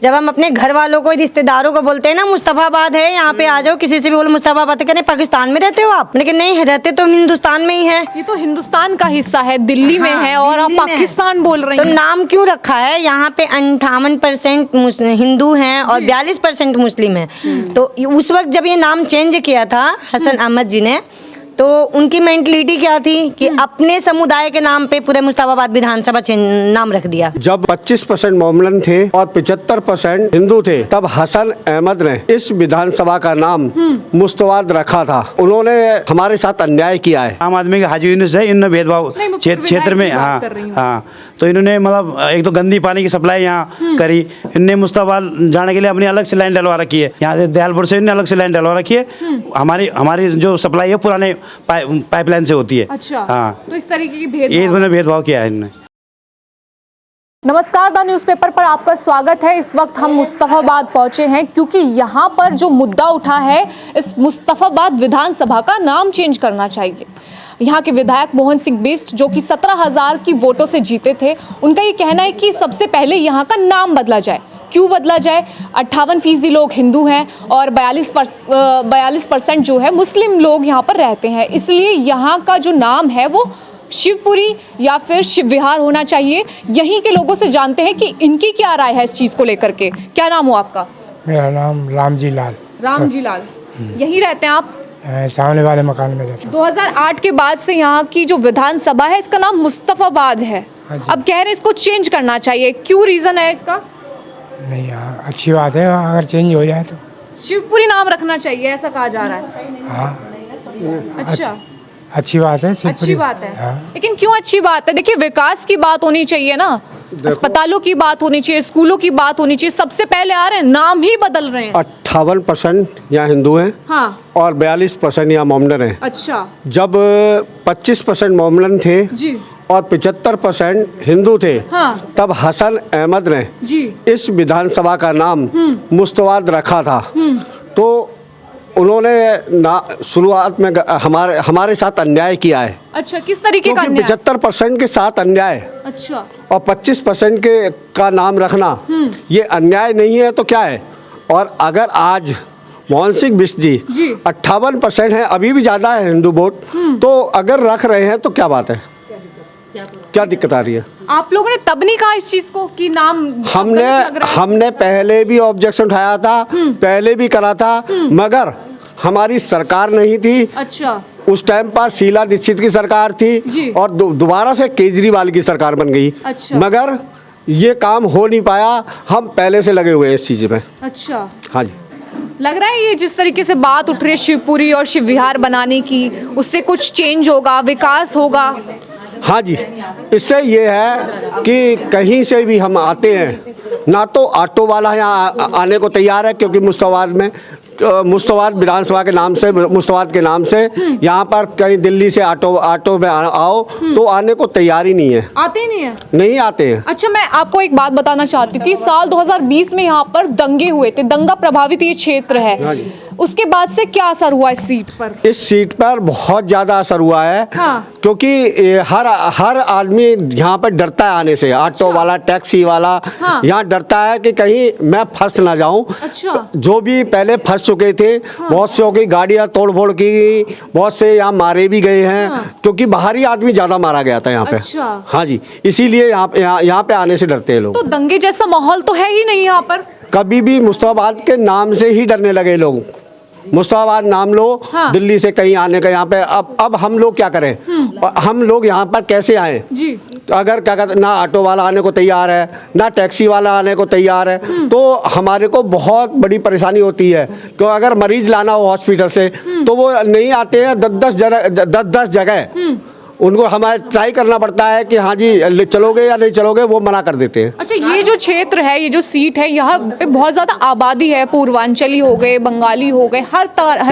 जब हम अपने घर वालों को, रिश्तेदारों को बोलते हैं ना मुस्तफाबाद है, यहाँ पे आ जाओ, किसी से भी बोलो मुस्तफाबाद, कहते पाकिस्तान में रहते हो आप, लेकिन नहीं, रहते तो हम हिंदुस्तान में ही है। ये तो हिंदुस्तान का हिस्सा है, दिल्ली में है और आप पाकिस्तान बोल रहे तो हैं। नाम क्यों रखा है? यहाँ पे 58% हिंदू हैं और 42% मुस्लिम हैं। तो उस वक्त जब ये नाम चेंज किया था हसन अहमद जी ने, तो उनकी मेंटलिटी क्या थी कि अपने समुदाय के नाम पे पूरे मुस्तफाबाद विधानसभा नाम रख दिया। जब 25% मोमलन थे और 75% हिंदू थे, तब हसन अहमद ने इस विधानसभा का नाम मुस्तफाबाद रखा था। उन्होंने हमारे साथ अन्याय किया है। आम आदमी के हाजी यूनुस है, इन्होंने भेदभाव क्षेत्र में, हाँ, तो इन्होंने मतलब एक तो गंदी पानी की सप्लाई यहाँ करी, इनने मुस्तफाबाद जाने के लिए अपनी अलग से लाइन डलवा रखी है। यहाँ से दयालपुर से इन्होंने अलग से लाइन डलवा रखी है। हमारी जो सप्लाई है पुराने पाइपलाइन से होती है। अच्छा, हाँ, तो इस तरीके की भेदभाव किया है इन्होंने। नमस्कार, द न्यूज़पेपर पर आपका स्वागत है। इस वक्त हम मुस्तफाबाद पहुंचे हैं क्योंकि यहाँ पर जो मुद्दा उठा है, इस मुस्तफाबाद विधानसभा का नाम चेंज करना चाहिए। यहाँ के विधायक मोहन सिंह बिष्ट, जो कि 17,000 की वोटों से जीते थे, उनका ये कहना है कि सबसे पहले यहाँ का नाम बदला जाए। क्यों बदला जाए? 58% लोग हिंदू हैं और 42% जो है मुस्लिम लोग यहाँ पर रहते हैं, इसलिए यहाँ का जो नाम है वो शिवपुरी या फिर शिव विहार होना चाहिए। यहीं के लोगों से जानते हैं कि इनकी क्या राय है इस चीज़ को लेकर के। क्या नाम हो आपका? मेरा नाम रामजी लाल। रामजी लाल, यहीं रहते हैं आप? सामने वाले मकान में रहता हूँ। 2008 के बाद से यहाँ की जो विधानसभा है, इसका नाम मुस्तफाबाद है। अब कह रहे हैं इसको चेंज करना चाहिए, क्यों, रीजन है इसका? नहीं यार, अच्छी बात है अगर चेंज हो जाए तो। शिवपुरी नाम रखना चाहिए ऐसा कहा जा रहा है। हाँ, अच्छा, अच्छी बात है। अच्छी बात है। हाँ। लेकिन क्यों अच्छी बात है? देखिए, विकास की बात होनी चाहिए ना, अस्पतालों की बात होनी चाहिए, स्कूलों की बात होनी चाहिए। सबसे पहले आ रहे हैं, नाम ही बदल रहे हैं। 58% यहाँ हिंदू हैं, हाँ, और 42% यहाँ मोमलन हैं। अच्छा, जब 25% मोमलन थे जी, और 75% हिंदू थे, हाँ, तब हसन अहमद ने जी, इस विधानसभा का नाम मुस्तफाबाद रखा था। तो उन्होंने शुरुआत में हमारे साथ अन्याय किया है। अच्छा, किस तरीके का अन्याय? 75% के साथ अन्याय, अच्छा, और 25% का नाम रखना ये अन्याय नहीं है तो क्या है? और अगर आज मोहन सिंह बिष्ट जी 58% है, अभी भी ज़्यादा है हिंदू वोट, तो अगर रख रहे हैं तो क्या बात है, क्या दिक्कत आ रही है? आप लोगों ने तब नहीं कहा इस चीज को कि नाम हमने पहले भी ऑब्जेक्शन उठाया था, पहले भी करा था, मगर हमारी सरकार नहीं थी। अच्छा, उस टाइम पर शीला दीक्षित की सरकार थी और दोबारा से केजरीवाल की सरकार बन गई। अच्छा, मगर ये काम हो नहीं पाया। हम पहले से लगे हुए हैं इस चीज़ में। अच्छा, हाँ जी। लग रहा है ये जिस तरीके से बात उठ रही है शिवपुरी और शिव विहार बनाने की, उससे कुछ चेंज होगा, विकास होगा? हाँ जी, इससे ये है कि कहीं से भी हम आते हैं, ना तो ऑटो वाला यहाँ आने को तैयार है, क्योंकि मुस्तफाबाद विधानसभा के नाम से, मुस्तफाबाद के नाम से यहाँ पर कहीं दिल्ली से ऑटो में आओ तो आने को तैयार ही नहीं है। आते ही नहीं है? नहीं आते हैं। अच्छा, मैं आपको एक बात बताना चाहती थी। साल 2020 में यहाँ पर दंगे हुए थे, दंगा प्रभावित ये क्षेत्र है, उसके बाद से क्या असर हुआ इस सीट पर? इस सीट पर बहुत ज़्यादा असर हुआ है। हाँ। क्योंकि हर आदमी यहाँ पर डरता है आने से। ऑटो वाला, टैक्सी वाला, हाँ। यहाँ डरता है कि कहीं मैं फंस ना जाऊं। अच्छा। जो भी पहले फंस चुके थे, बहुत से की गाड़ियाँ तोड़ फोड़ की, बहुत से यहाँ मारे भी गए हैं। क्योंकि बाहरी आदमी ज़्यादा मारा गया था यहाँ पे। अच्छा। हाँ जी, इसीलिए यहाँ पे आने से डरते हैं लोग। तो दंगे जैसा माहौल तो है ही नहीं यहाँ पर। कभी भी मुस्तफाबाद के नाम से ही डरने लगे लोग। मुस्तफाबाद नाम लो, हाँ। दिल्ली से कहीं आने का यहाँ पे। अब हम लोग क्या करें? हम लोग यहाँ पर कैसे आए? जी। तो अगर क्या कहते, ना ऑटो वाला आने को तैयार है, ना टैक्सी वाला आने को तैयार है, तो हमारे को बहुत बड़ी परेशानी होती है। क्यों? अगर मरीज लाना हो हॉस्पिटल से तो वो नहीं आते हैं। 10 जगह उनको हमारे ट्राई करना पड़ता है कि हाँ जी चलोगे या नहीं चलोगे, वो मना कर देते हैं। अच्छा, ये जो क्षेत्र है, ये जो सीट है, यहाँ पे बहुत ज़्यादा आबादी है। पूर्वांचली हो गए, बंगाली हो गए, हर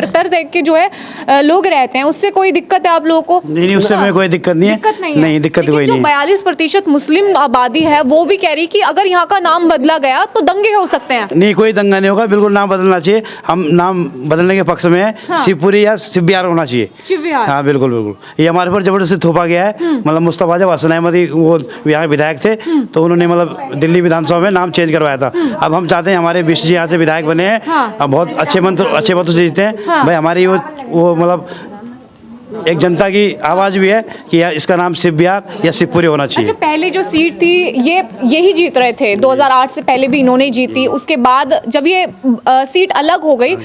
तरह के जो है लोग रहते हैं। उससे कोई दिक्कत है आप लोगों को? नहीं, उससे में कोई दिक्कत नहीं है। दिक्कत नहीं है? नहीं, दिक्कत कोई नहीं। 42% मुस्लिम आबादी है, वो भी कह रही कि अगर यहाँ का नाम बदला गया तो दंगे हो सकते हैं। नहीं, कोई दंगा नहीं होगा, बिल्कुल नाम बदलना चाहिए। हम नाम बदलने के पक्ष में हैं। हाँ। शिवपुरी या शिव विहार होना चाहिए। शिव विहार, हाँ, बिल्कुल बिल्कुल। ये हमारे पर जबरदस्ती से थोपा गया है। मतलब मुस्तफा जब हसन अहमद वो यहाँ विधायक थे तो उन्होंने मतलब दिल्ली विधानसभा में नाम चेंज करवाया था। अब हम चाहते हैं हमारे बिष्ट जी यहाँ से विधायक बने हैं, अब बहुत अच्छे मतों से जीते हैं। भाई हमारी वो मतलब एक जनता की आवाज़ भी है कि इसका नाम शिव विहार या शिवपुरी होना चाहिए। अच्छा, पहले जो सीट थी यही जीत रहे थे, 2008 से पहले भी इन्होंने जीती। उसके बाद जब ये सीट अलग हो गई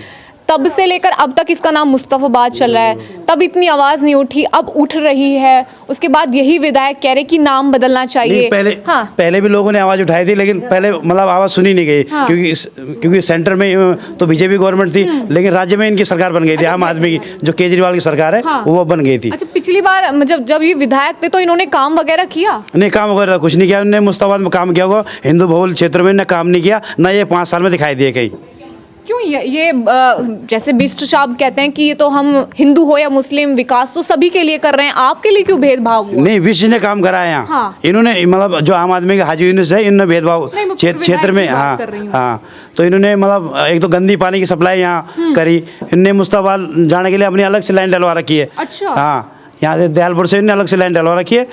तब से लेकर अब तक इसका नाम मुस्तफाबाद चल रहा है। तब इतनी आवाज़ नहीं उठी, अब उठ रही है। उसके बाद यही विधायक कह रहे कि नाम बदलना चाहिए। पहले भी लोगों ने आवाज़ उठाई थी, लेकिन पहले मतलब आवाज़ सुनी नहीं गई। क्योंकि सेंटर में तो बीजेपी गवर्नमेंट थी, लेकिन राज्य में इनकी सरकार बन गई थी, आम आदमी की जो केजरीवाल की सरकार है वो बन गई थी। अच्छा, पिछली बार जब ये विधायक थे तो इन्होंने काम वगैरह किया? नहीं, काम वगैरह कुछ नहीं किया उन्होंने। मुस्तफाबाद में काम किया होगा, हिंदू बहुल क्षेत्र में काम नहीं किया, ना ये 5 साल में दिखाई दिए कहीं। क्यों ये जैसे बिष्ट साहब कहते हैं कि ये तो हम हिंदू हो या मुस्लिम, विकास तो सभी के लिए कर रहे हैं, आपके लिए क्यों भेदभाव हुआ? नहीं, बिष्ट ने काम करा है यहाँ। इन्होंने मतलब जो आम आदमी के हाजी यूनुस है, इन्होंने भेदभाव क्षेत्र में तो इन्होंने मतलब एक तो गंदी पानी की सप्लाई यहाँ करी। इनने मुस्तफाबाद जाने के लिए अपनी अलग से लाइन डलवा रखी है। अच्छा। यहाँ से दयालपुर से इन्होंने अलग से लाइन डलवा रखी है।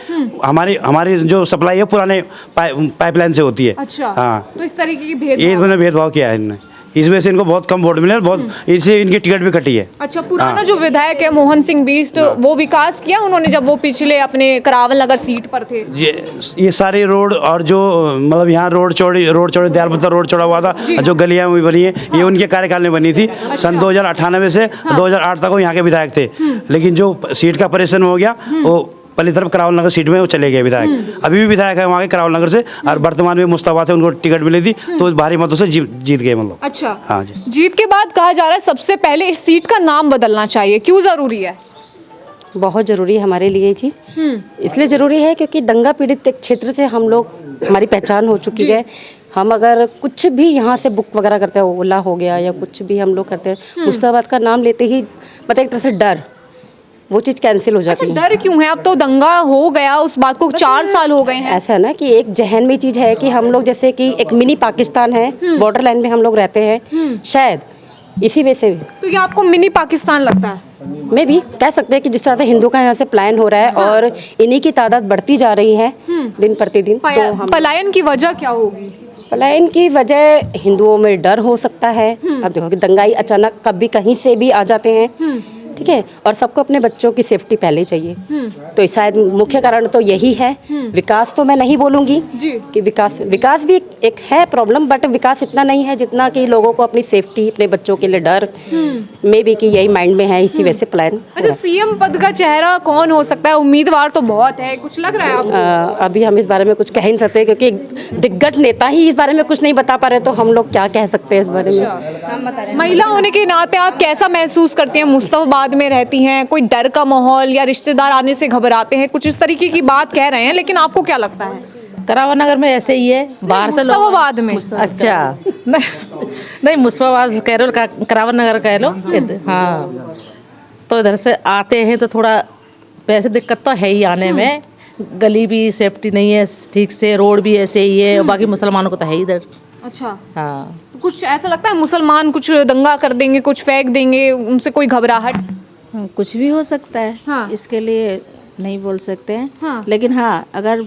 हमारी जो सप्लाई है पुराने पाइपलाइन से होती है। अच्छा। हाँ, तो इस तरीके की भेदभाव किया है इन्होंने। इस वजह से इनको बहुत कम वोट मिले, बहुत इसलिए इनकी टिकट भी कटी है। अच्छा, पुराना जो विधायक है मोहन सिंह बिष्ट, वो विकास किया उन्होंने जब वो पिछले अपने करावल नगर सीट पर थे? ये सारे रोड और जो मतलब यहाँ रोड चौड़ी दयालपुर रोड चौड़ा हुआ था, जो गलियाँ हुई बनी है, ये उनके कार्यकाल में बनी थी। सन 2098 से 2008 तक वो यहाँ के विधायक थे। लेकिन जो सीट का ऑपरेशन हो गया वो पहली तरफ करावल नगर सीट में वो चले गए विधायक। अभी भी विधायक है वहाँ के करावल नगर से, और वर्तमान में मुस्तफा से उनको टिकट मिली थी तो भारी मतों से जीत गए मतलब। अच्छा। हाँ जी। जीत के बाद कहा जा रहा है सबसे पहले इस सीट का नाम बदलना चाहिए, क्यों जरूरी है? बहुत ज़रूरी है हमारे लिए ये चीज़। इसलिए ज़रूरी है क्योंकि दंगा पीड़ित एक क्षेत्र से हम लोग, हमारी पहचान हो चुकी है। हम अगर कुछ भी यहाँ से बुक वगैरह करते हैं, ओला हो गया या कुछ भी हम लोग करते हैं, मुस्तफाबाद का नाम लेते ही मतलब एक तरह से डर, वो चीज़ कैंसिल हो जाती है। डर क्यों है? अब तो दंगा हो गया, उस बात को 4 साल हो गए हैं। ऐसा है ना कि एक जहन में चीज़ है कि हम लोग जैसे कि एक मिनी पाकिस्तान है, बॉर्डर लाइन में हम लोग रहते हैं, शायद इसी वजह से। तो ये आपको मिनी पाकिस्तान लगता है? मैं भी कह सकते हैं कि जिस तरह से हिंदू का यहाँ से पलायन हो रहा है और इन्हीं की तादाद बढ़ती जा रही है दिन प्रतिदिन, तो हम पलायन की वजह क्या होगी? पलायन की वजह हिंदुओं में डर हो सकता है। अब देखो कि दंगाई अचानक कभी कहीं से भी आ जाते हैं, ठीक है, और सबको अपने बच्चों की सेफ्टी पहले चाहिए। तो शायद मुख्य कारण तो यही है। विकास तो मैं नहीं बोलूँगी कि विकास भी एक है प्रॉब्लम, बट विकास इतना नहीं है जितना कि लोगों को अपनी सेफ्टी, अपने बच्चों के लिए डर में भी कि यही माइंड में है, इसी वजह से प्लान। अच्छा, सीएम पद का चेहरा कौन हो सकता है? उम्मीदवार तो बहुत है, कुछ लग रहा है आपको? अभी हम इस बारे में कुछ कह ही नहीं सकते क्योंकि दिग्गज नेता ही इस बारे में कुछ नहीं बता पा रहे, तो हम लोग क्या कह सकते हैं इस बारे में। महिला होने के नाते आप कैसा महसूस करते हैं? मुस्तफाबाद में रहती हैं, कोई डर का माहौल या रिश्तेदार आने से घबराते हैं, कुछ इस तरीके की बात कह रहे हैं, लेकिन आपको क्या लगता है? करावा नगर में ऐसे ही है, बाहर से लोग। मुस्तफाबाद में? अच्छा, नहीं मुस्तफाबाद कह लो, करावा नगर कह लो। हाँ, तो इधर से आते हैं तो थोड़ा वैसे दिक्कत तो है ही आने में। गली भी सेफ्टी नहीं है ठीक से, रोड भी ऐसे ही है, और बाकी मुसलमानों को तो है ही इधर। अच्छा। हाँ, कुछ ऐसा लगता है मुसलमान कुछ दंगा कर देंगे, कुछ फेंक देंगे, उनसे कोई घबराहट? कुछ भी हो सकता है। हाँ। इसके लिए नहीं बोल सकते हैं। हाँ। लेकिन हाँ, अगर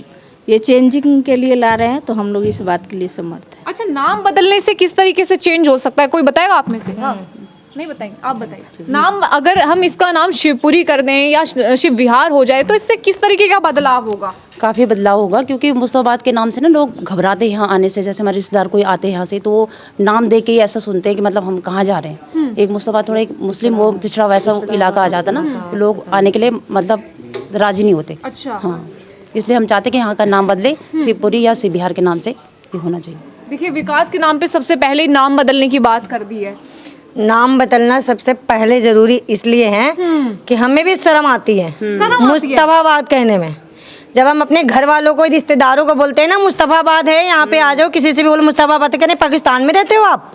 ये चेंजिंग के लिए ला रहे हैं तो हम लोग इस बात के लिए समर्थ हैं। अच्छा, नाम बदलने से किस तरीके से चेंज हो सकता है, कोई बताएगा आप में से? हाँ। नहीं बताएंगे, आप बताइए। नाम अगर हम इसका नाम शिवपुरी कर दें या शिव विहार हो जाए तो इससे किस तरीके का बदलाव होगा? काफ़ी बदलाव होगा, क्योंकि मुस्तफाबाद के नाम से ना लोग घबराते हैं यहाँ आने से। जैसे हमारे रिश्तेदार कोई आते हैं यहाँ से तो वो नाम दे के ही ऐसा सुनते हैं कि मतलब हम कहाँ जा रहे हैं। एक मुस्तफाबाद थोड़ा एक मुस्लिम वो पिछड़ा वैसा इलाका आ जाता ना, तो लोग आने के लिए मतलब राजी नहीं होते। अच्छा। हाँ, इसलिए हम चाहते हैं कि यहाँ का नाम बदले, शिवपुरी या शिव विहार के नाम से ये होना चाहिए। देखिए, विकास के नाम पे सबसे पहले नाम बदलने की बात कर दी है। नाम बदलना सबसे पहले जरूरी इसलिए है कि हमें भी शर्म आती है मुस्तफाबाद कहने में। जब हम अपने घर वालों को, रिश्तेदारों को बोलते हैं ना मुस्तफाबाद है, यहाँ पे आ जाओ, किसी से भी बोलो मुस्तफाबाद, कहने पाकिस्तान में रहते हो आप?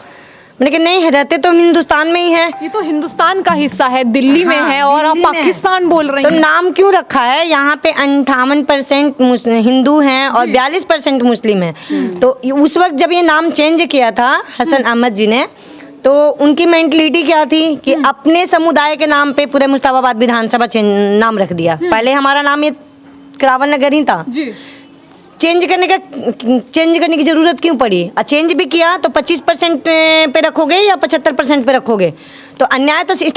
मैंने कहा नहीं, रहते तो हिंदुस्तान में ही है। ये तो हिंदुस्तान का हिस्सा है, दिल्ली में है, और आप पाकिस्तान बोल रही हैं। हैं। तो नाम क्यों रखा है? यहाँ पे 58% हिंदू हैं और 42% मुस्लिम हैं। तो उस वक्त जब ये नाम चेंज किया था हसन अहमद जी ने, तो उनकी मेंटलिटी क्या थी कि अपने समुदाय के नाम पे पूरे मुस्ताफाबाद विधानसभा नाम रख दिया। पहले हमारा नाम ये करावन नगर ही था जी। चेंज करने की जरूरत क्यों पड़ी? चेंज भी किया तो 25% पे रखोगे या 75% पे रखोगे? तो अन्याय करने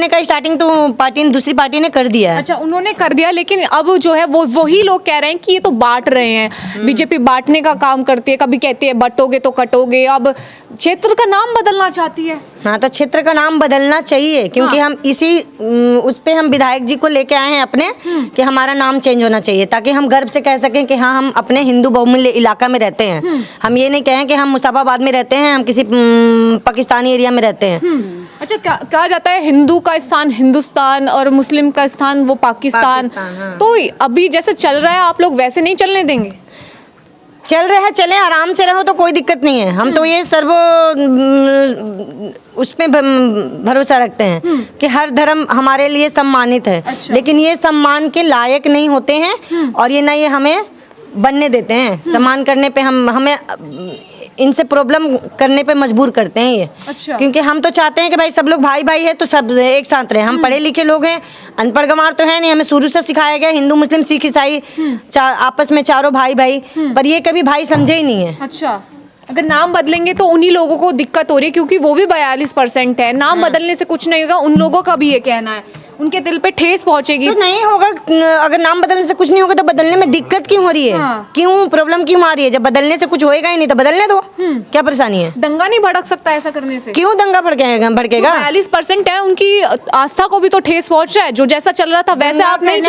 का स्टार्टिंग तो दूसरी पार्टी ने कर दिया है। अच्छा, उन्होंने कर दिया, लेकिन अब जो है वो वही लोग कह रहे हैं कि ये तो बांट रहे हैं, बीजेपी बांटने का काम करती है, कभी कहती है बटोगे तो कटोगे, अब क्षेत्र का नाम बदलना चाहती है। हाँ, तो क्षेत्र का नाम बदलना चाहिए क्योंकि हम इसी उस पे हम विधायक जी को लेके आए हैं अपने कि हमारा नाम चेंज होना चाहिए ताकि हम गर्व से कह सकें कि हाँ हम अपने हिंदू बहुमूल्य इलाका में रहते हैं। हम ये नहीं कहें कि हम मुस्ताफाबाद में रहते हैं, हम किसी पाकिस्तानी एरिया में रहते हैं। अच्छा, कहा जाता है हिंदू का स्थान हिंदुस्तान और मुस्लिम का स्थान वो पाकिस्तान। हाँ। तो अभी जैसे चल रहा है आप लोग वैसे नहीं चलने देंगे? चल रहे हैं, चले, आराम से रहो तो कोई दिक्कत नहीं है। हम तो ये उसमें भरोसा रखते हैं कि हर धर्म हमारे लिए सम्मानित है। अच्छा। लेकिन ये सम्मान के लायक नहीं होते हैं और ये ना ये हमें बनने देते हैं। सम्मान करने पे हमें इनसे प्रॉब्लम करने पे मजबूर करते हैं ये। अच्छा। क्योंकि हम तो चाहते हैं कि भाई सब लोग भाई भाई है तो सब एक साथ रहे। हम पढ़े लिखे लोग हैं, अनपढ़ गंवार तो है नहीं। हमें शुरू से सिखाया गया हिंदू मुस्लिम सिख ईसाई आपस में चारों भाई भाई, पर ये कभी भाई समझे ही नहीं है। अच्छा, अगर नाम बदलेंगे तो उन्हीं लोगों को दिक्कत हो रही है क्योंकि वो भी 42% है। नाम बदलने से कुछ नहीं होगा, उन लोगों का भी ये कहना है, उनके दिल पे ठेस पहुंचेगी। तो नहीं होगा, अगर नाम बदलने से कुछ नहीं होगा तो बदलने में दिक्कत क्यों हो रही है? हाँ। क्यों प्रॉब्लम क्यों आ रही है? जब बदलने से कुछ होएगा ही नहीं तो बदलने दो, क्या परेशानी है? दंगा नहीं भड़क सकता ऐसा करने से? क्यों दंगा भड़केगा? 42% है, उनकी आस्था को भी तो ठेस पहुंच रहा है। जो जैसा चल रहा था वैसे आप नहीं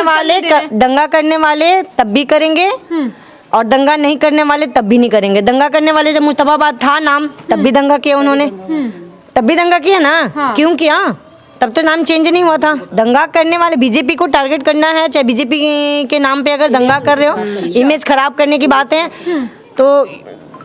दंगा करने वाले तब भी करेंगे और दंगा नहीं करने वाले तब भी नहीं करेंगे। दंगा करने वाले जब मुस्तफाबाद था नाम तब भी दंगा किया उन्होंने, तब भी दंगा किया ना। हाँ। क्यों किया? तब तो नाम चेंज नहीं हुआ था। दंगा करने वाले बीजेपी को टारगेट करना है, चाहे बीजेपी के नाम पे अगर दंगा कर रहे हो, इमेज खराब करने की बात है तो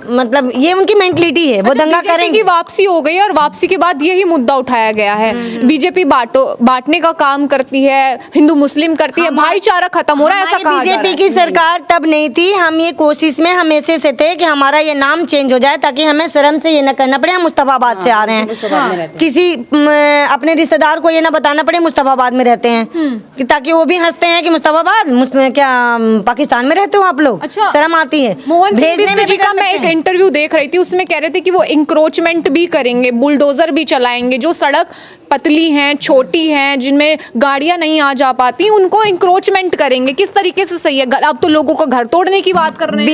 मतलब ये उनकी मेंटलिटी है, वो दंगा करेंगे। की वापसी हो गई और वापसी के बाद यही मुद्दा उठाया गया है। बीजेपी बांटने का काम करती है, हिंदू मुस्लिम करती है, भाईचारा खत्म हो रहा है, ऐसा कहा जा रहा है। बीजेपी की सरकार तब नहीं थी, हम ये कोशिश में हमेशा से थे कि हमारा ये नाम चेंज हो जाए ताकि हमें शर्म से ये न करना पड़े हम मुस्तफाबाद से आ रहे हैं, किसी अपने रिश्तेदार को ये ना बताना पड़े मुस्तफाबाद में रहते हैं, कि ताकि वो भी हंसते हैं कि मुस्तफाबाद क्या पाकिस्तान में रहते हो आप लोग। अच्छा। शर्म आती है। मोहन जी का मैं एक इंटरव्यू देख रही थी, उसमें कह रहे थे कि वो इंक्रोचमेंट भी करेंगे, बुलडोजर भी चलाएंगे, जो सड़क पतली हैं, छोटी हैं, जिनमें गाड़ियां नहीं आ जा पाती, उनको इंक्रोचमेंट करेंगे। किस तरीके से सही है? अब तो लोगों का घर तोड़ने की बात कर रहे हैं।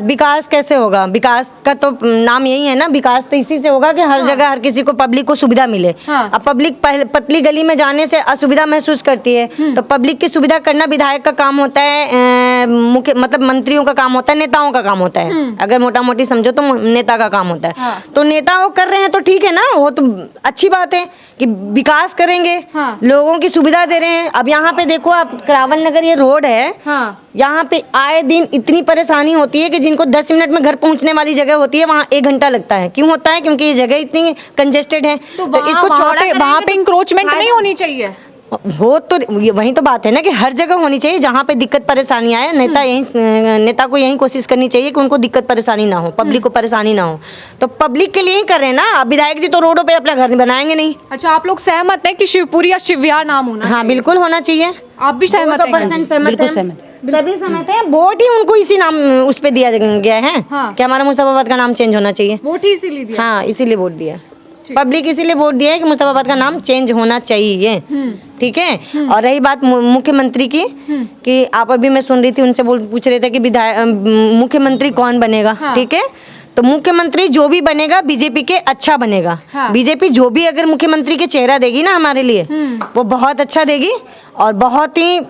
विकास कैसे होगा? विकास का तो नाम यही है ना, विकास तो इसी से होगा कि हर जगह हर किसी को पब्लिक को सुविधा मिले। अब पब्लिक पतली गली में जाने से असुविधा महसूस करती है, तो पब्लिक की सुविधा करना विधायक का काम होता है, मुख्य मतलब मंत्रियों का काम होता है, नेताओं का काम होता है। अगर मोटा मोटी समझो तो नेता का काम होता है। तो नेता वो कर रहे हैं तो ठीक है ना, वो तो अच्छी बात है कि विकास करेंगे, लोगों की सुविधा दे रहे हैं। अब यहाँ पे देखो आप, करावन नगर ये रोड है, यहाँ पे आए दिन इतनी परेशानी होती है कि जिनको 10 मिनट में घर पहुँचने वाली जगह होती है वहाँ 1 घंटा लगता है। क्यों होता है? क्योंकि ये जगह इतनी कंजेस्टेड है। तो इसको चौड़ा, वहाँ पे इंक्रोचमेंट नहीं होनी चाहिए। हो तो वही तो बात है ना कि हर जगह होनी चाहिए जहाँ पे दिक्कत परेशानी आए। नेता को यही कोशिश करनी चाहिए कि उनको दिक्कत परेशानी ना हो, पब्लिक को परेशानी ना हो। तो पब्लिक के लिए ही कर रहे हैं ना। अब विधायक जी तो रोडों पे अपना घर बनाएंगे नहीं। अच्छा, आप लोग सहमत हैं कि शिवपुरी या शिवविहार नाम होना? हाँ, बिल्कुल होना चाहिए। आप भी सहमत हैं? बिल्कुल सहमत, सभी सहमत हैं। वोट ही उनको इसी नाम उस पे दिया गया है कि हमारा मुस्तफाबाद का नाम चेंज होना चाहिए। वोट ही इसीलिए दिया? हाँ, इसीलिए वोट दिया, पब्लिक इसीलिए वोट दिया है कि मुस्तफाबाद का नाम चेंज होना चाहिए। ठीक है। और रही बात मुख्यमंत्री की, कि आप अभी मैं सुन रही थी, उनसे पूछ रहे थे कि मुख्यमंत्री कौन बनेगा। ठीक है, तो मुख्यमंत्री जो भी बनेगा बीजेपी के अच्छा बनेगा। बीजेपी जो भी अगर मुख्यमंत्री के चेहरा देगी ना हमारे लिए, वो बहुत अच्छा देगी। और बहुत ही,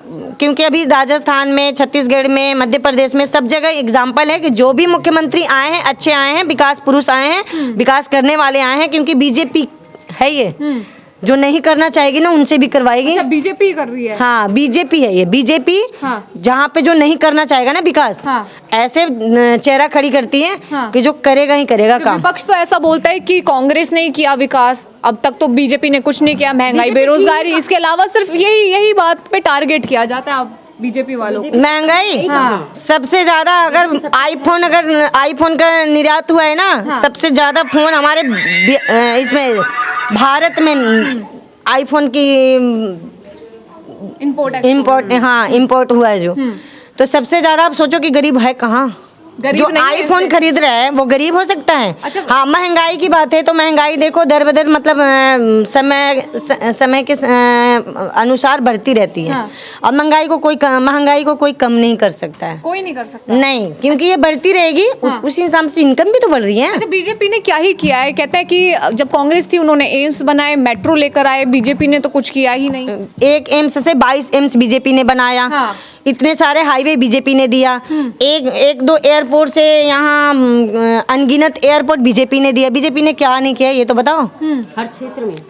क्योंकि अभी राजस्थान में, छत्तीसगढ़ में, मध्य प्रदेश में सब जगह एग्जाम्पल है कि जो भी मुख्यमंत्री आए हैं अच्छे आए हैं, विकास पुरुष आए हैं, विकास करने वाले आए हैं। क्योंकि बीजेपी है ये, जो नहीं करना चाहेगी ना उनसे भी करवाएगी। अच्छा, बीजेपी कर रही है? हाँ, बीजेपी है ये। बीजेपी जहाँ पे जो नहीं करना चाहेगा ना विकास, ऐसे चेहरा खड़ी करती है कि जो करेगा ही करेगा काम। विपक्ष तो ऐसा बोलता है कि कांग्रेस ने किया विकास, अब तक तो बीजेपी ने कुछ नहीं किया, महंगाई, बेरोजगारी, इसके अलावा सिर्फ यही बात पे टारगेट किया जाता है। आप बीजेपी वालों को? महंगाई हाँ। सबसे ज्यादा अगर आईफोन का निर्यात हुआ है ना, सबसे ज्यादा फोन हमारे इसमें भारत में आईफोन की इम्पोर्ट हुआ है जो। तो सबसे ज्यादा आप सोचो कि गरीब है कहाँ, जो आईफोन खरीद रहा है वो गरीब हो सकता है। अच्छा। हाँ, महंगाई की बात है तो महंगाई देखो दर बदर मतलब समय के अनुसार बढ़ती रहती है। हाँ। और महंगाई को कोई कम नहीं कर सकता है, कोई नहीं कर सकता। नहीं, क्योंकि ये बढ़ती रहेगी। उस हिसाब से इनकम भी तो बढ़ रही है। अच्छा, बीजेपी ने क्या ही किया है? कहते हैं कि जब कांग्रेस थी उन्होंने एम्स बनाए, मेट्रो लेकर आए, बीजेपी ने तो कुछ किया ही नहीं। एक एम्स से 22 एम्स बीजेपी ने बनाया। हाँ। इतने सारे हाईवे बीजेपी ने दिया। एक दो एयरपोर्ट से यहाँ अनगिनत एयरपोर्ट बीजेपी ने दिया। बीजेपी ने क्या नहीं किया ये तो बताओ।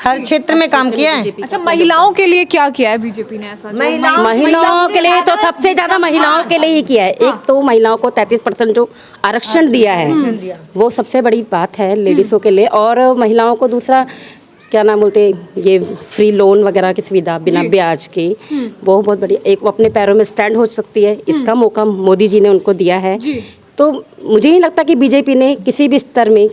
हर क्षेत्र में काम किया है। अच्छा, महिलाओं के लिए क्या किया है बीजेपी ने ऐसा? महिलाओं के लिए तो सबसे ज्यादा महिलाओं के लिए ही किया है। एक तो महिलाओं को 33% जो आरक्षण दिया है वो सबसे बड़ी बात है लेडीजों के लिए। और महिलाओं को दूसरा क्या नाम बोलते हैं, ये फ्री लोन वगैरह की सुविधा बिना ब्याज की, वो बहुत बढ़िया। एक वो अपने पैरों में स्टैंड हो सकती है, इसका मौका मोदी जी ने उनको दिया है। तो मुझे नहीं लगता कि बीजेपी ने किसी भी स्तर में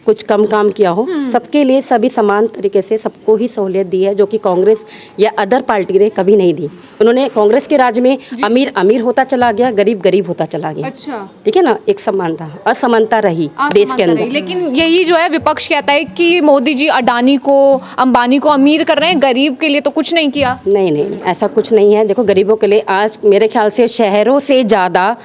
कुछ कम काम किया हो। सबके लिए सभी समान तरीके से सबको ही सहूलियत दी है, जो कि कांग्रेस या अदर पार्टी ने कभी नहीं दी। उन्होंने कांग्रेस के राज में अमीर अमीर होता चला गया, गरीब गरीब होता चला गया। अच्छा, ठीक है ना, एक समानता असमानता रही देश के अंदर। लेकिन यही जो है विपक्ष कहता है कि मोदी जी अडानी को, अंबानी को अमीर कर रहे हैं, गरीब के लिए तो कुछ नहीं किया। नहीं नहीं नहीं, ऐसा कुछ नहीं है। देखो गरीबों के लिए आज मेरे ख्याल से शहरों से ज्यादा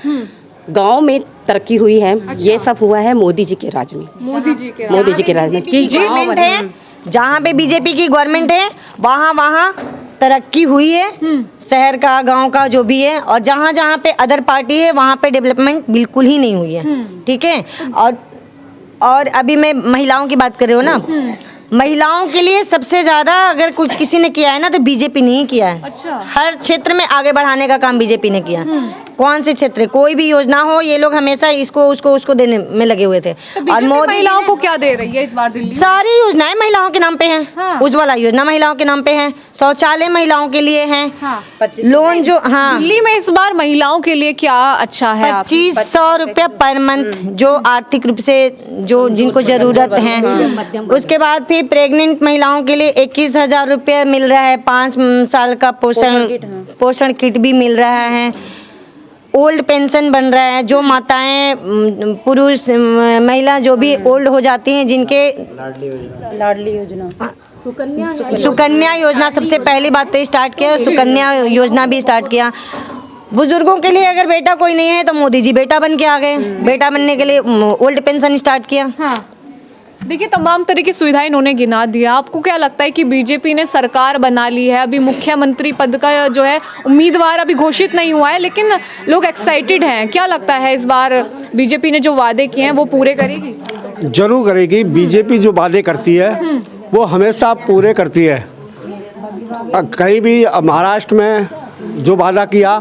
गांव में तरक्की हुई है। ये सब हुआ है मोदी जी के राज में, मोदी जी के राज में। गवर्नमेंट है, जहाँ पे बीजेपी की गवर्नमेंट है वहाँ तरक्की हुई है, शहर का गांव का जो भी है। और जहाँ जहाँ पे अदर पार्टी है वहाँ पे डेवलपमेंट बिल्कुल ही नहीं हुई है। ठीक है। और अभी मैं महिलाओं की बात कर रही हूँ ना, महिलाओं के लिए सबसे ज्यादा अगर कुछ किसी ने किया है ना तो बीजेपी ने ही किया है। अच्छा। हर क्षेत्र में आगे बढ़ाने का काम बीजेपी ने किया। कौन से क्षेत्र, कोई भी योजना हो, ये लोग हमेशा इसको उसको देने में लगे हुए थे। तो और मोदी महिलाओं को क्या दे रही है इस बार दिल्ली? सारी योजनाएं महिलाओं के नाम पे हैं। हाँ। उज्ज्वला योजना महिलाओं के नाम पे है, शौचालय महिलाओं के लिए है। हाँ। लोन जो दिल्ली में इस बार महिलाओं के लिए क्या अच्छा है? 2500 रुपया पर मंथ, जो आर्थिक रूप से जो जिनको जरूरत है। उसके बाद फिर प्रेग्नेंट महिलाओं के लिए 21,000 रुपया मिल रहा है। 5 साल का पोषण किट भी मिल रहा है। ओल्ड पेंशन बन रहा है, जो माताएं, पुरुष, महिला जो भी ओल्ड हो जाती हैं, जिनके लाडली योजना, सुकन्या योजना सबसे पहली बात तो स्टार्ट किया। सुकन्या योजना भी स्टार्ट किया। बुजुर्गों के लिए अगर बेटा कोई नहीं है तो मोदी जी बेटा बन के आ गए। बेटा बनने के लिए ओल्ड पेंशन स्टार्ट किया। हाँ। देखिए, तमाम तरह की सुविधाएं इन्होंने गिना दिया। आपको क्या लगता है कि बीजेपी ने सरकार बना ली है, अभी मुख्यमंत्री पद का जो है उम्मीदवार अभी घोषित नहीं हुआ है, लेकिन लोग एक्साइटेड हैं। क्या लगता है इस बार बीजेपी ने जो वादे किए हैं वो पूरे करेगी? जरूर करेगी। बीजेपी जो वादे करती है वो हमेशा पूरे करती है। कहीं भी महाराष्ट्र में जो वादा किया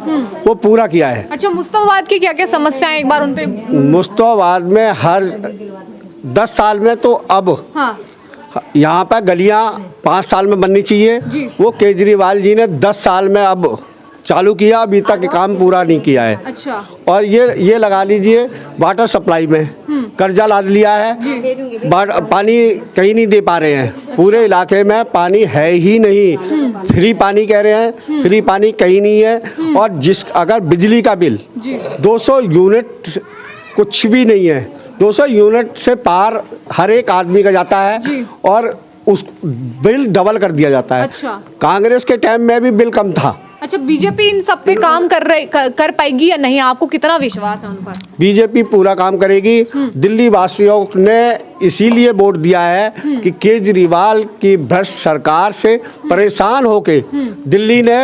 वो पूरा किया है। अच्छा, मुस्तफाबाद की क्या क्या समस्याएं एक बार उन पे? मुस्तफाबाद में हर 10 साल में तो अब यहाँ पर गलियाँ 5 साल में बननी चाहिए। वो केजरीवाल जी ने 10 साल में अब चालू किया, अभी तक काम पूरा नहीं किया है। अच्छा। और ये लगा लीजिए वाटर सप्लाई में कर्जा लाद लिया है। पानी कहीं नहीं दे पा रहे हैं, पूरे इलाके में पानी है ही नहीं। फ्री पानी कह रहे हैं, फ्री पानी कहीं नहीं है। और अगर बिजली का बिल 200 यूनिट कुछ भी नहीं है, 200 यूनिट से पार हर एक आदमी का जाता है और उस बिल डबल कर दिया जाता है। अच्छा। कांग्रेस के टाइम में भी बिल कम था। अच्छा, बीजेपी इन सब पे काम कर पाएगी या नहीं? आपको कितना विश्वास है उन पर? बीजेपी पूरा काम करेगी। दिल्ली वासियों ने इसीलिए वोट दिया है कि केजरीवाल की भ्रष्ट सरकार से परेशान होके दिल्ली ने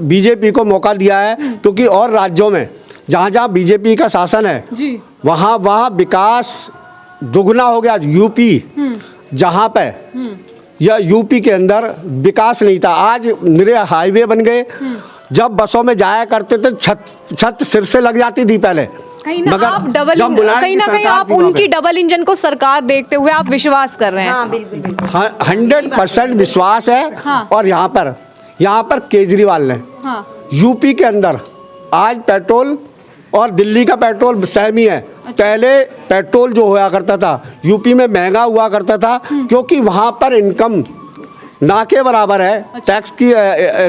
बीजेपी को मौका दिया है। क्योंकि और राज्यों में जहाँ जहाँ बीजेपी का शासन है वहाँ विकास दुगना हो गया। यूपी जहाँ पे या यूपी के अंदर विकास नहीं था, आज मेरे हाईवे बन गए। जब बसों में जाया करते थे छत सिर से लग जाती थी पहले। कहीं ना कहीं आप उनकी डबल इंजन को सरकार देखते हुए आप विश्वास कर रहे हैं? हाँ, बिल्कुल। 100% विश्वास है। और यहाँ पर केजरीवाल ने यूपी के अंदर आज पेट्रोल और दिल्ली का पेट्रोल सेम ही है। पहले पेट्रोल जो हुआ करता था यूपी में महंगा हुआ करता था, क्योंकि वहाँ पर इनकम ना के बराबर है, टैक्स की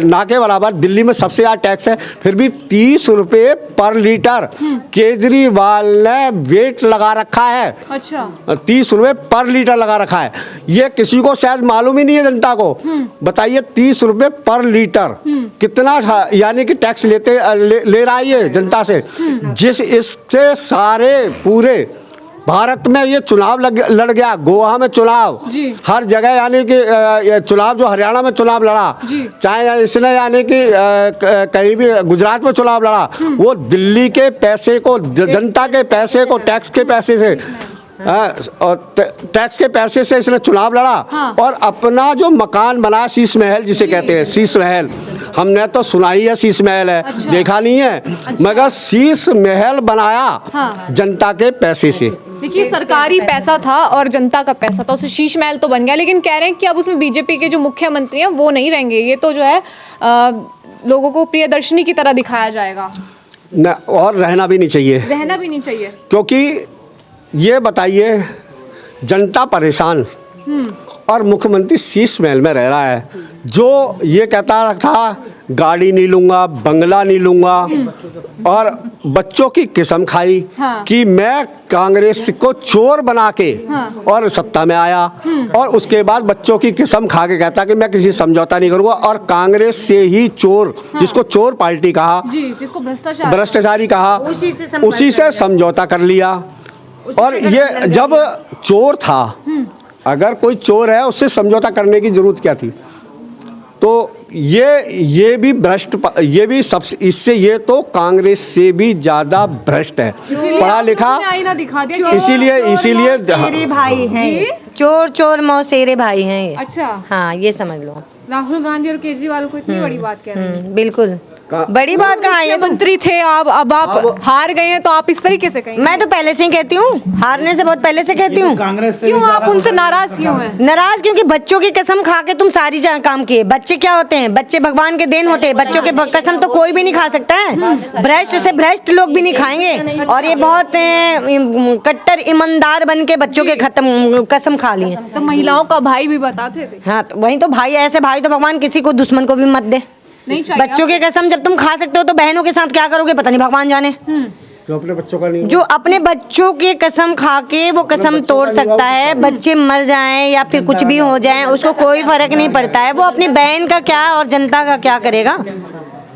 ना के बराबर। दिल्ली में सबसे ज़्यादा टैक्स है, फिर भी 30 रुपये पर लीटर केजरीवाल ने वेट लगा रखा है। अच्छा, 30 रुपये पर लीटर लगा रखा है। ये किसी को शायद मालूम ही नहीं है जनता को। बताइए 30 रुपये पर लीटर कितना यानी कि टैक्स ले रहा है ये जनता से, जिस इससे सारे पूरे भारत में ये चुनाव लड़ गया। गोवा में चुनाव, हर जगह यानी कि चुनाव जो हरियाणा में चुनाव लड़ा, चाहे इसने यानी कि कहीं भी गुजरात में चुनाव लड़ा, वो दिल्ली के पैसे को, जनता के पैसे को, टैक्स के पैसे से और टैक्स के पैसे से इसने चुनाव लड़ा। और अपना जो मकान बना शीश महल जिसे कहते हैं, शीश महल, हमने तो सुना ही है शीश महल है, देखा नहीं है, मगर शीश महल बनाया जनता के पैसे से। देखिए सरकारी पैसा था और जनता का पैसा था, उससे शीश महल तो बन गया, लेकिन कह रहे हैं कि अब उसमें बीजेपी के जो मुख्यमंत्री हैं वो नहीं रहेंगे। ये तो जो है लोगों को प्रियदर्शनी की तरह दिखाया जाएगा न, और रहना भी नहीं चाहिए, रहना भी नहीं चाहिए। क्योंकि ये बताइए जनता परेशान और मुख्यमंत्री शीश महल में रह रहा है, जो ये कहता था गाड़ी नहीं लूँगा, बंगला नहीं लूँगा, और बच्चों की किस्म खाई कि मैं कांग्रेस को चोर बना के और सत्ता में आया, और उसके बाद बच्चों की किस्म खा के कहता कि मैं किसी समझौता नहीं करूँगा, और कांग्रेस से ही चोर, जिसको चोर पार्टी कहा, जिसको भ्रष्टाचारी कहा, उसी से समझौता कर लिया। और ये जब चोर था, अगर कोई चोर है उससे समझौता करने की जरूरत क्या थी? तो ये भी भ्रष्ट, ये भी सब, इससे ये तो कांग्रेस से भी ज्यादा भ्रष्ट है, पढ़ा लिखा। इसीलिए मौसेरे भाई हैं, चोर चोर मौसेरे भाई हैं ये। अच्छा, हाँ ये समझ लो। राहुल गांधी और केजरीवाल को इतनी बड़ी बात कह रहे हैं। बिल्कुल बड़ी बात कहाँ है? ये मंत्री थे आप, अब आप हार गए हैं, तो आप इस तरीके से कहेंगे? मैं तो पहले से ही कहती हूँ, हारने से बहुत पहले से कहती हूँ। क्यों आप उनसे नाराज क्यों हैं? नाराज क्योंकि बच्चों की कसम खा के तुम सारी काम किए। बच्चे क्या होते हैं? बच्चे भगवान के देन होते हैं। बच्चों के कसम तो कोई भी नहीं खा सकता है, भ्रष्ट से भ्रष्ट लोग भी नहीं खाएंगे। और ये बहुत कट्टर ईमानदार बन के बच्चों के कसम खा लिए। तो महिलाओं का भाई भी बताते थे। हाँ तो वही तो भाई, ऐसे भाई तो भगवान किसी को, दुश्मन को भी मत दे। नहीं चाहिए। बच्चों की कसम जब तुम खा सकते हो तो बहनों के साथ क्या करोगे पता नहीं, भगवान जाने। जो अपने बच्चों का नहीं, जो अपने बच्चों की कसम खा के वो कसम तोड़ सकता है, बच्चे मर जाएं या फिर कुछ भी हो जाए उसको कोई फर्क नहीं पड़ता है, वो अपनी बहन का क्या और जनता का क्या करेगा।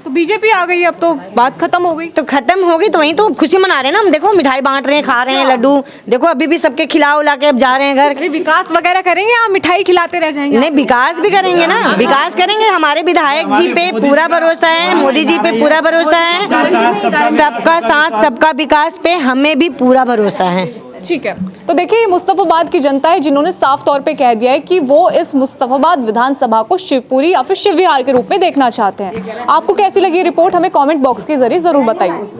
तो बीजेपी आ गई, अब तो बात खत्म हो गई। तो खत्म हो गई तो वही तो खुशी मना रहे हैं ना हम। देखो मिठाई बांट रहे हैं, खा रहे हैं लड्डू, देखो अभी भी सबके खिला उला के अब जा रहे हैं घर। विकास वगैरह करेंगे या मिठाई खिलाते रह जाएंगे? नहीं, विकास भी करेंगे ना, विकास करेंगे। हमारे विधायक जी पे पूरा भरोसा है, मोदी जी पे पूरा भरोसा है, सबका साथ सबका विकास पे हमें भी पूरा भरोसा है। ठीक है, तो देखिए मुस्तफाबाद की जनता है जिन्होंने साफ तौर पे कह दिया है कि वो इस मुस्तफाबाद विधानसभा को शिवपुरी या फिर शिव विहार के रूप में देखना चाहते हैं। आपको कैसी लगी रिपोर्ट हमें कमेंट बॉक्स के जरिए जरूर बताइए।